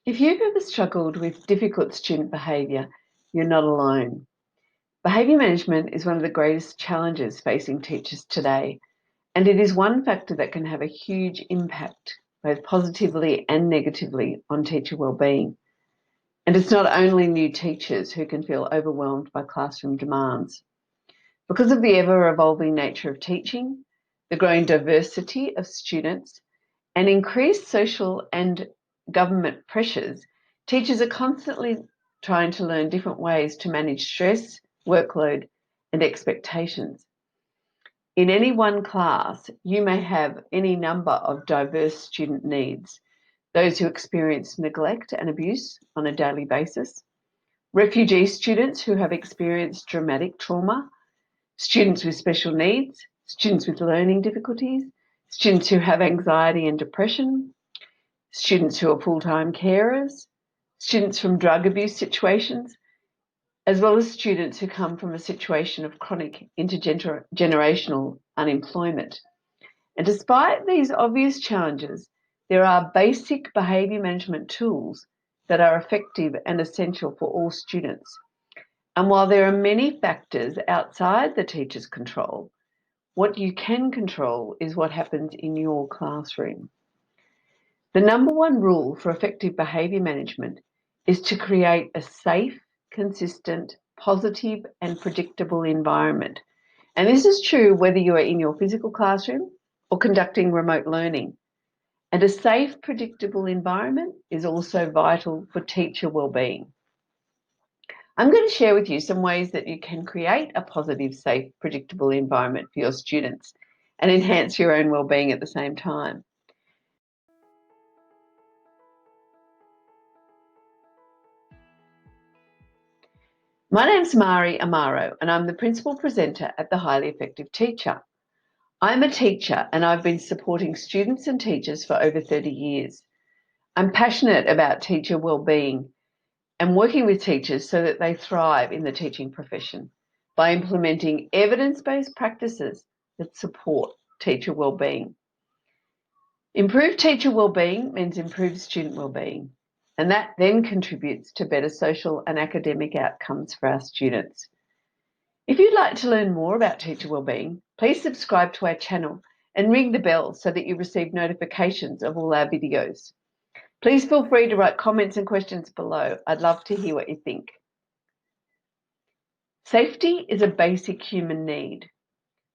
If you've ever struggled with difficult student behaviour, you're not alone. Behaviour management is one of the greatest challenges facing teachers today, and it is one factor that can have a huge impact, both positively and negatively, on teacher wellbeing. And it's not only new teachers who can feel overwhelmed by classroom demands. Because of the ever-evolving nature of teaching, the growing diversity of students, and increased social and government pressures, teachers are constantly trying to learn different ways to manage stress, workload, and expectations. In any one class, you may have any number of diverse student needs: those who experience neglect and abuse on a daily basis, refugee students who have experienced traumatic trauma, students with special needs, students with learning difficulties, students who have anxiety and depression, students who are full-time carers, students from drug abuse situations, as well as students who come from a situation of chronic intergenerational unemployment. And despite these obvious challenges, there are basic behaviour management tools that are effective and essential for all students. And while there are many factors outside the teacher's control, what you can control is what happens in your classroom. The number one rule for effective behaviour management is to create a safe, consistent, positive, and predictable environment. And this is true whether you are in your physical classroom or conducting remote learning. And a safe, predictable environment is also vital for teacher wellbeing. I'm going to share with you some ways that you can create a positive, safe, predictable environment for your students and enhance your own wellbeing at the same time. My name's Mari Amaro, and I'm the Principal Presenter at the Highly Effective Teacher. I'm a teacher and I've been supporting students and teachers for over 30 years. I'm passionate about teacher wellbeing and working with teachers so that they thrive in the teaching profession by implementing evidence-based practices that support teacher wellbeing. Improved teacher wellbeing means improved student wellbeing, and that then contributes to better social and academic outcomes for our students. If you'd like to learn more about teacher wellbeing, please subscribe to our channel and ring the bell so that you receive notifications of all our videos. Please feel free to write comments and questions below. I'd love to hear what you think. Safety is a basic human need.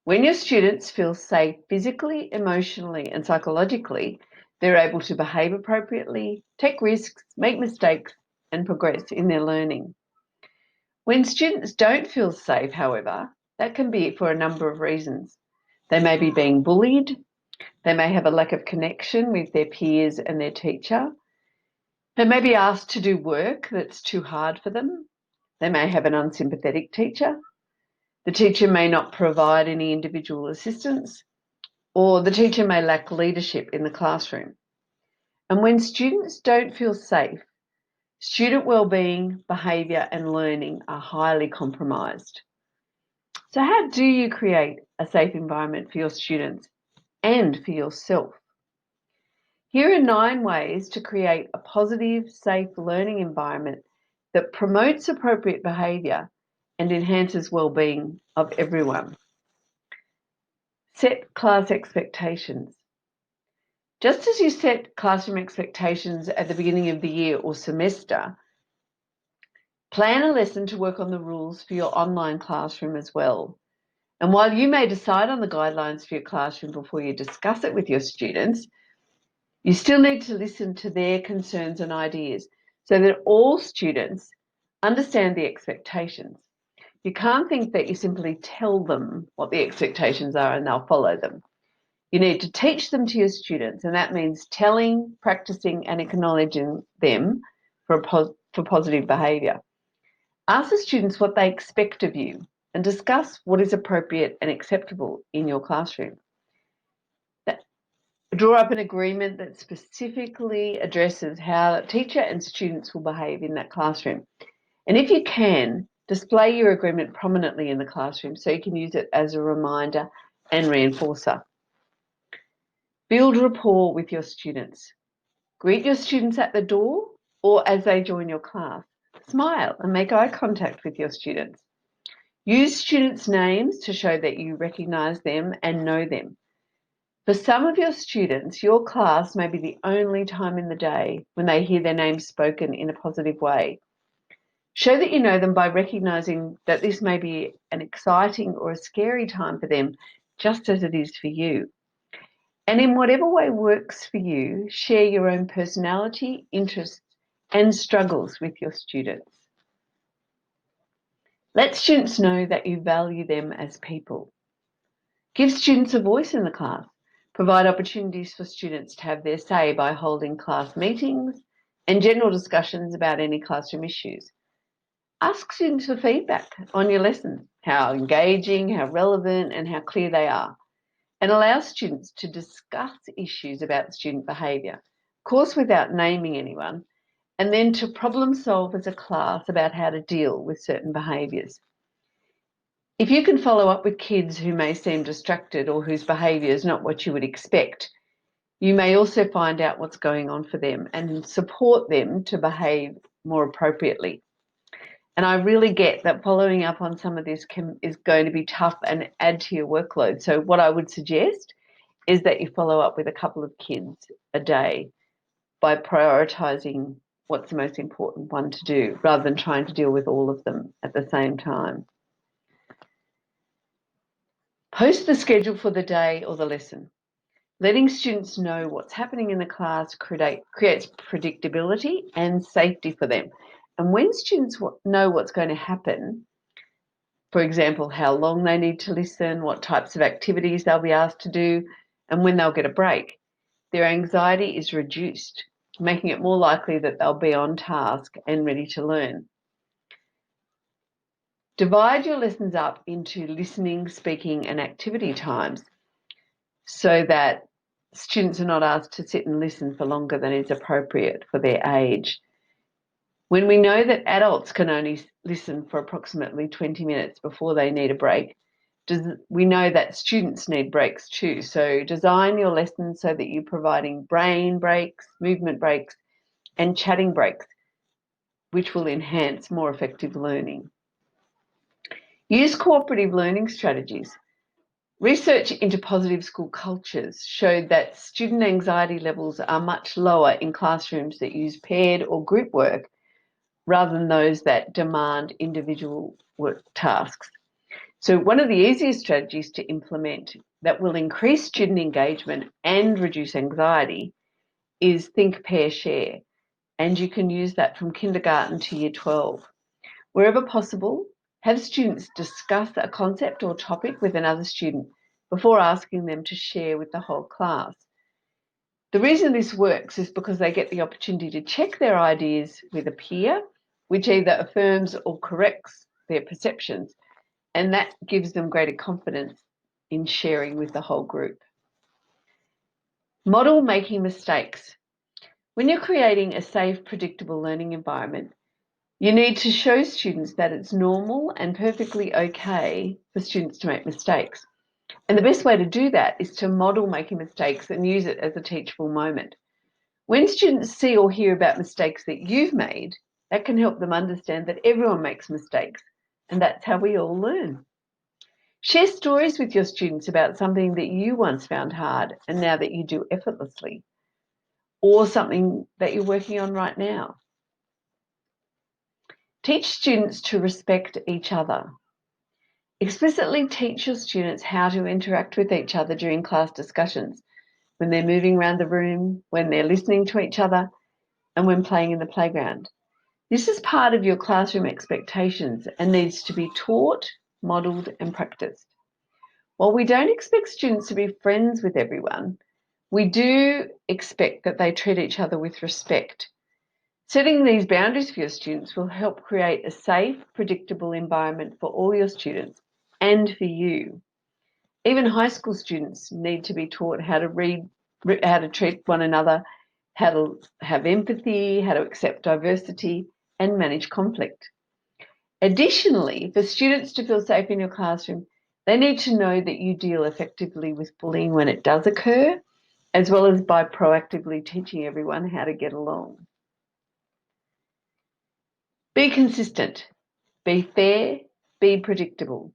When your students feel safe physically, emotionally, and psychologically, they're able to behave appropriately, take risks, make mistakes, and progress in their learning. When students don't feel safe, however, that can be for a number of reasons. They may be being bullied, they may have a lack of connection with their peers and their teacher, they may be asked to do work that's too hard for them, they may have an unsympathetic teacher, the teacher may not provide any individual assistance, or the teacher may lack leadership in the classroom. And when students don't feel safe, student wellbeing, behaviour and learning are highly compromised. So how do you create a safe environment for your students and for yourself? Here are 9 ways to create a positive, safe learning environment that promotes appropriate behaviour and enhances wellbeing of everyone. Set class expectations. Just as you set classroom expectations at the beginning of the year or semester, plan a lesson to work on the rules for your online classroom as well. And while you may decide on the guidelines for your classroom before you discuss it with your students, you still need to listen to their concerns and ideas so that all students understand the expectations. You can't think that you simply tell them what the expectations are and they'll follow them. You need to teach them to your students, and that means telling, practicing, and acknowledging them for positive behaviour. Ask the students what they expect of you and discuss what is appropriate and acceptable in your classroom. Draw up an agreement that specifically addresses how a teacher and students will behave in that classroom. And if you can, display your agreement prominently in the classroom so you can use it as a reminder and reinforcer. Build rapport with your students. Greet your students at the door or as they join your class. Smile and make eye contact with your students. Use students' names to show that you recognise them and know them. For some of your students, your class may be the only time in the day when they hear their names spoken in a positive way. Show that you know them by recognising that this may be an exciting or a scary time for them, just as it is for you. And in whatever way works for you, share your own personality, interests, and struggles with your students. Let students know that you value them as people. Give students a voice in the class. Provide opportunities for students to have their say by holding class meetings and general discussions about any classroom issues. Ask students for feedback on your lessons, how engaging, how relevant, and how clear they are, and allow students to discuss issues about student behaviour, of course without naming anyone, and then to problem solve as a class about how to deal with certain behaviours. If you can follow up with kids who may seem distracted or whose behaviour is not what you would expect, you may also find out what's going on for them and support them to behave more appropriately. And I really get that following up on some of this is going to be tough and add to your workload. So what I would suggest is that you follow up with a couple of kids a day by prioritising what's the most important one to do rather than trying to deal with all of them at the same time. Post the schedule for the day or the lesson. Letting students know what's happening in the class creates predictability and safety for them. And when students know what's going to happen, for example, how long they need to listen, what types of activities they'll be asked to do, and when they'll get a break, their anxiety is reduced, making it more likely that they'll be on task and ready to learn. Divide your lessons up into listening, speaking, and activity times so that students are not asked to sit and listen for longer than is appropriate for their age. When we know that adults can only listen for approximately 20 minutes before they need a break, we know that students need breaks too. So design your lessons so that you're providing brain breaks, movement breaks, and chatting breaks, which will enhance more effective learning. Use cooperative learning strategies. Research into positive school cultures showed that student anxiety levels are much lower in classrooms that use paired or group work rather than those that demand individual work tasks. So one of the easiest strategies to implement that will increase student engagement and reduce anxiety is think, pair, share. And you can use that from kindergarten to year 12. Wherever possible, have students discuss a concept or topic with another student before asking them to share with the whole class. The reason this works is because they get the opportunity to check their ideas with a peer, which either affirms or corrects their perceptions, and that gives them greater confidence in sharing with the whole group. Model making mistakes. When you're creating a safe, predictable learning environment, you need to show students that it's normal and perfectly okay for students to make mistakes. And the best way to do that is to model making mistakes and use it as a teachable moment. When students see or hear about mistakes that you've made, that can help them understand that everyone makes mistakes, and that's how we all learn. Share stories with your students about something that you once found hard and now that you do effortlessly, or something that you're working on right now. Teach students to respect each other. Explicitly teach your students how to interact with each other during class discussions, when they're moving around the room, when they're listening to each other, and when playing in the playground. This is part of your classroom expectations and needs to be taught, modelled, and practiced. While we don't expect students to be friends with everyone, we do expect that they treat each other with respect. Setting these boundaries for your students will help create a safe, predictable environment for all your students and for you. Even high school students need to be taught how to read, how to treat one another, how to have empathy, how to accept diversity, and manage conflict. Additionally, for students to feel safe in your classroom, they need to know that you deal effectively with bullying when it does occur, as well as by proactively teaching everyone how to get along. Be consistent, be fair, be predictable.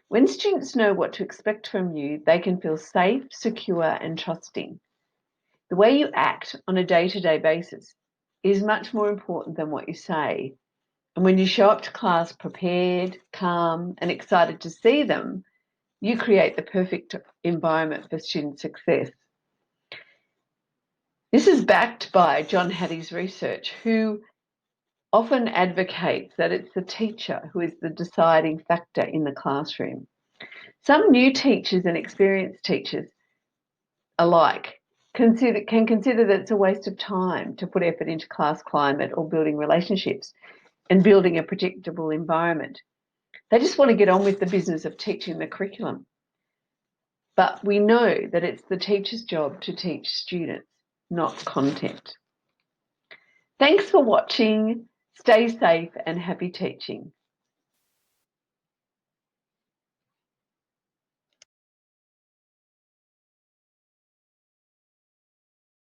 When students know what to expect from you, they can feel safe, secure, and trusting. The way you act on a day-to-day basis is much more important than what you say. And when you show up to class prepared, calm, and excited to see them, you create the perfect environment for student success. This is backed by John Hattie's research, who often advocates that it's the teacher who is the deciding factor in the classroom. Some new teachers and experienced teachers alike can consider that it's a waste of time to put effort into class climate or building relationships and building a predictable environment. They just want to get on with the business of teaching the curriculum. But we know that it's the teacher's job to teach students, not content. Thanks for watching. Stay safe and happy teaching.